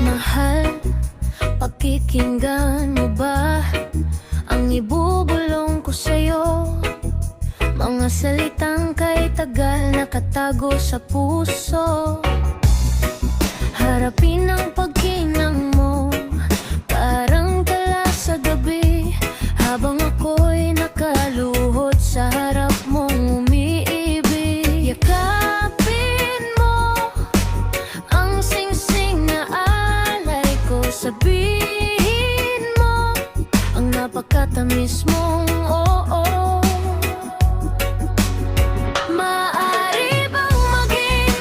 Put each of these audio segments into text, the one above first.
Mahal, pakikinggan mo ba ang ibubulong ko sa'yo? Mga salitang kay tagal nakatago sa puso. Harapin ang pagkinang mo, parang tala sa gabi, habang ako'y nakaluhod sa harap mong umiibig. Yakapin mo ang singsing na alay ko, sabihin mo ang napakatamis mong oo. Maaari bang maging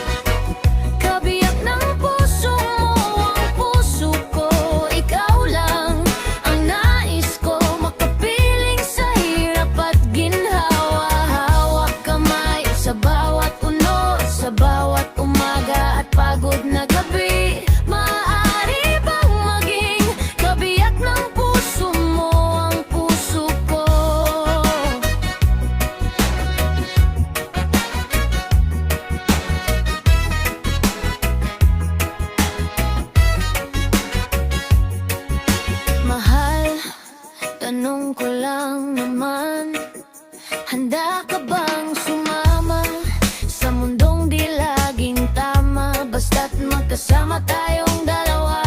kabiyak ng puso mo ang puso ko? Ikaw lang ang nais ko, makapiling sa hirap at ginhawa. Hawak kamay sa bawat unod, sa bawat umaga at pagod na gabi. Maaari bang maging kabiyak ng puso mo ang puso ko? Mahal, tanong ko lang naman, handa ka bang sumama sa mundong di laging tama? Basta't magkasama tayong dalawa,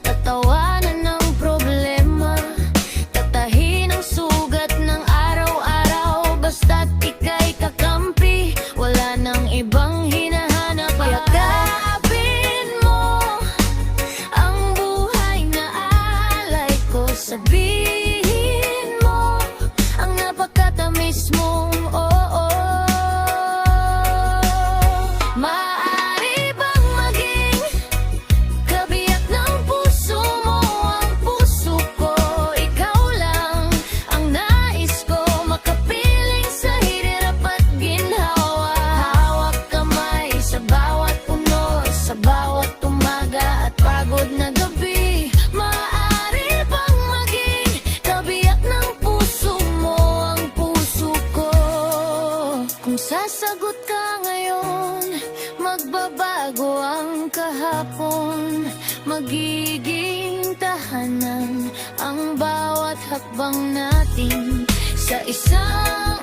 tatawanan ng problema, tatahin ang sugat ng araw-araw. Basta't ika'y kakampi, wala nang ibang hinahanap. Yakapin mo ang buhay na alay ko, sabihin mo ang napakatamis mong oo. Maaari bang maging kabiyak ng puso mo ang puso ko? Ikaw lang ang nais ko, makapiling sa hirap at ginhawa. Hawak kamay sa bawat unod, sa bawat umaga at pagod na gabi. Maaari bang maging kabiyak ng puso mo ang puso ko? Kung sasagot ka ngayon, magbabago ang kahapon. Magiging tahanan ang bawat hakbang natin sa isang